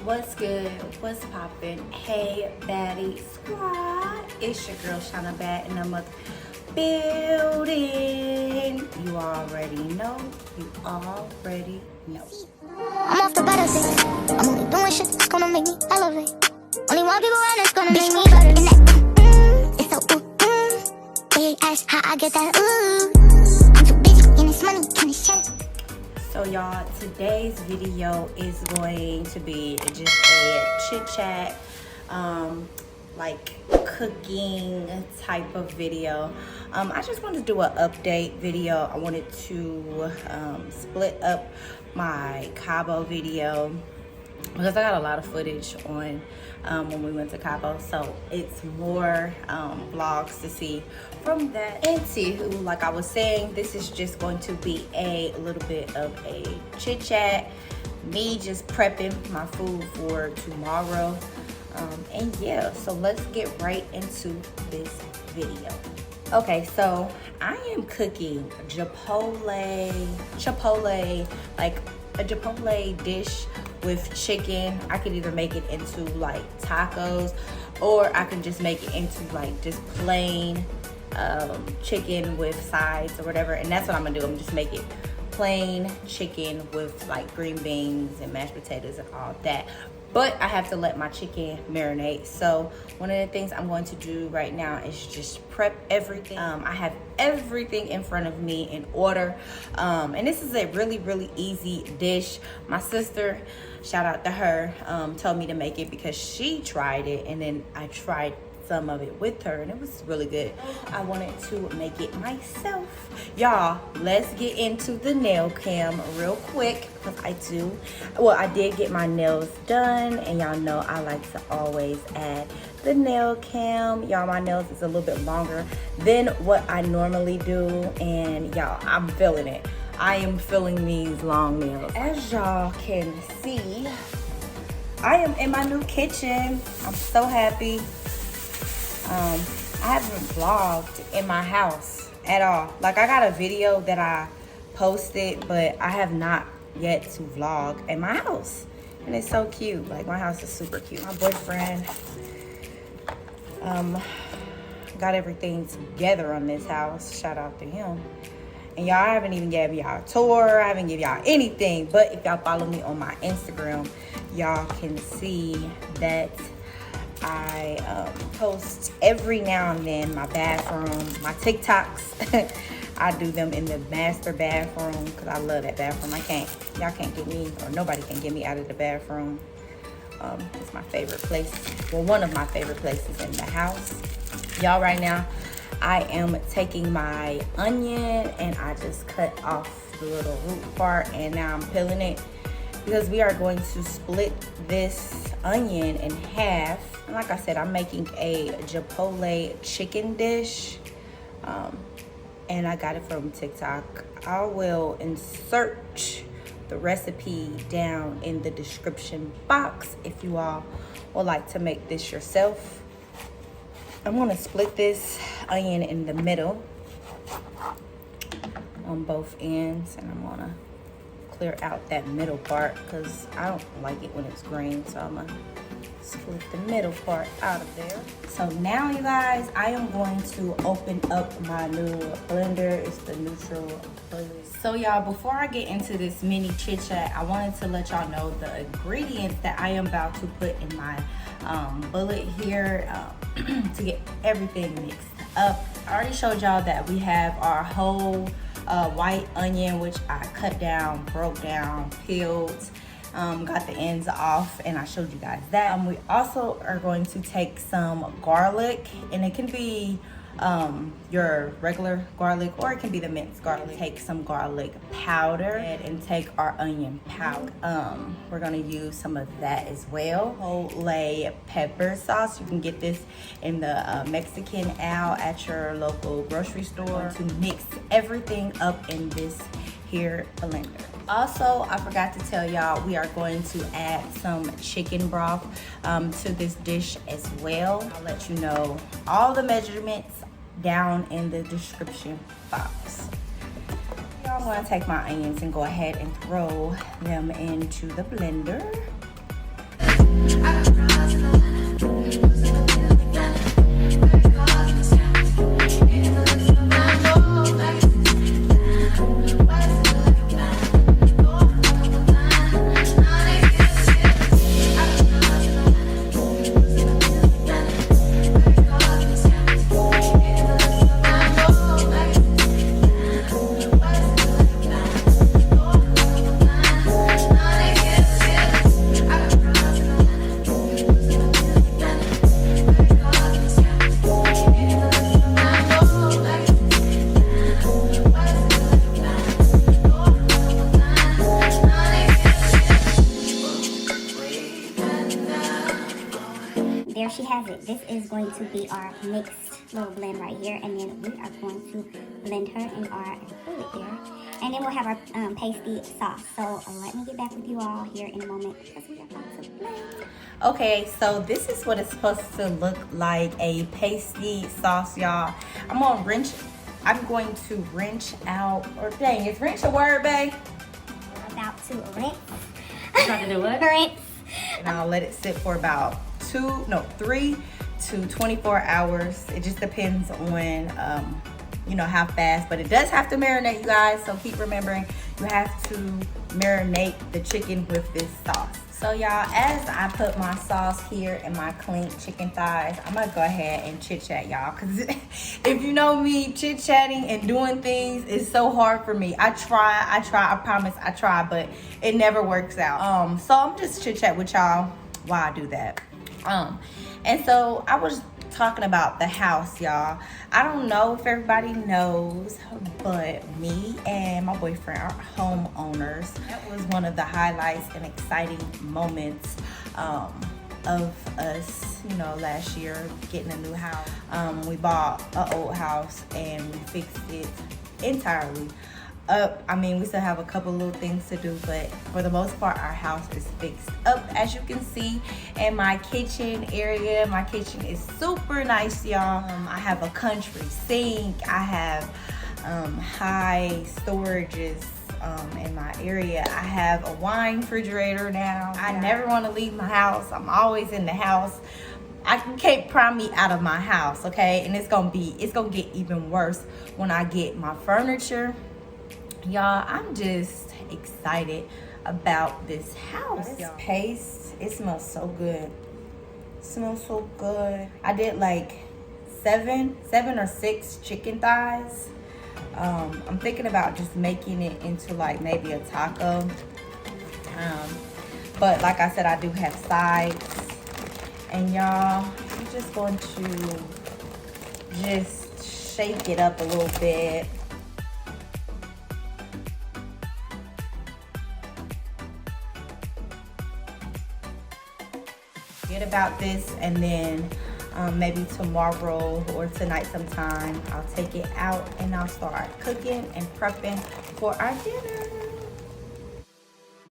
What's good? What's poppin'? Hey, baddie squad. It's your girl, Shauna Bad, and I'm building. You already know. You already know. I'm off the battlefield. I'm only doing shit that's gonna make me elevate. Only one people around that's gonna make me better. And that, it's so They ask how I get that, I'm too busy in this money, can this shit. So y'all, today's video is going to be just a chit chat, like cooking type of video. I just wanted to do an update video. I wanted to split up my Cabo video because I got a lot of footage on when we went to Cabo, so it's more vlogs to see from that. And Tihu, like I was saying, this is just going to be a little bit of a chit chat, me just prepping my food for tomorrow, and yeah, so let's get right into this video. Okay, so I am cooking Chipotle, like a Chipotle dish with chicken. I could either make it into like tacos, or I can just make it into like just plain chicken with sides or whatever. And that's what I'm gonna do. I'm just make it plain chicken with like green beans and mashed potatoes and all that. But I have to let my chicken marinate. So one of the things I'm going to do right now is just prep everything. I have everything in front of me in order. And this is a really, really easy dish. My sister, shout out to her, told me to make it because she tried it. And then I tried some of it with her and it was really good. I wanted to make it myself. Y'all, let's get into the nail cam real quick because I did get my nails done, and y'all know I like to always add the nail cam. Y'all, my nails is a little bit longer than what I normally do, and y'all, I'm feeling it. I am feeling these long nails. As y'all can see, I am in my new kitchen. I'm so happy. I haven't vlogged in my house at all. Like, I got a video that I posted, but I have not yet to vlog in my house. And it's so cute. Like, my house is super cute. My boyfriend got everything together on this house. Shout out to him. And y'all, I haven't even gave y'all a tour. I haven't given y'all anything. But if y'all follow me on my Instagram, y'all can see that I post every now and then my bathroom, my TikToks. I do them in the master bathroom because I love that bathroom. Y'all can't get me, or nobody can get me out of the bathroom. It's my favorite place. Well, one of my favorite places in the house. Y'all, right now, I am taking my onion and I just cut off the little root part, and now I'm peeling it because we are going to split this onion in half. And like I said, I'm making a Chipotle chicken dish, and I got it from TikTok. I will insert the recipe down in the description box if you all would like to make this yourself. I'm gonna split this onion in the middle on both ends, and I'm gonna clear out that middle part because I don't like it when it's green, so I'm gonna split the middle part out of there. So now, you guys, I am going to open up my new blender. It's the Neutral blender. So y'all, before I get into this mini chit chat, I wanted to let y'all know the ingredients that I am about to put in my bullet here to get everything mixed up. I already showed y'all that we have our whole white onion, which I cut down, broke down, peeled, got the ends off, and I showed you guys that. We also are going to take some garlic, and it can be your regular garlic, or it can be the minced garlic. Take some garlic powder and take our onion powder. We're gonna use some of that as well. Chipotle pepper sauce. You can get this in the Mexican aisle at your local grocery store. To mix everything up in this here blender. Also, I forgot to tell y'all, we are going to add some chicken broth to this dish as well. I'll let you know all the measurements down in the description box. I'm going to take my onions and go ahead and throw them into the blender. there she has it. This is going to be our mixed little blend right here, and then we are going to blend her in our fluid here, and then we'll have our pasty sauce. So let me get back with you all here in a moment because we are about to blend. Okay, so this is what it's supposed to look like, a pasty sauce, y'all. I'm going to wrench out, or dang, is wrench a word, babe? We're about to rinse. Trying to do what? Rinse. And I'll let it sit for about 3 to 24 hours. It just depends on, you know, how fast, but it does have to marinate, you guys. So keep remembering, you have to marinate the chicken with this sauce. So y'all, as I put my sauce here in my clean chicken thighs, I'm gonna go ahead and chit chat, y'all, because if you know me, chit chatting and doing things is so hard for me. I promise I try, but it never works out. So I'm just chit chat with y'all while I do that. And so I was talking about the house, y'all. I don't know if everybody knows, but me and my boyfriend are homeowners. That was one of the highlights and exciting moments of us, you know, last year getting a new house. We bought an old house and we fixed it entirely up. I mean, we still have a couple little things to do, but for the most part, our house is fixed up, as you can see. And my kitchen area, my kitchen is super nice, y'all. I have a country sink. I have high storages in my area. I have a wine refrigerator now. I never want to leave my house. I'm always in the house. I can't pry me out of my house, okay? And it's gonna get even worse when I get my furniture. Y'all, I'm just excited about this house. This paste, it smells so good. It smells so good. I did like seven or 6 chicken thighs. I'm thinking about just making it into like maybe a taco. But like I said, I do have sides. And y'all, I'm just going to just shake it up a little bit. Forget about this, and then maybe tomorrow or tonight sometime, I'll take it out and I'll start cooking and prepping for our dinner.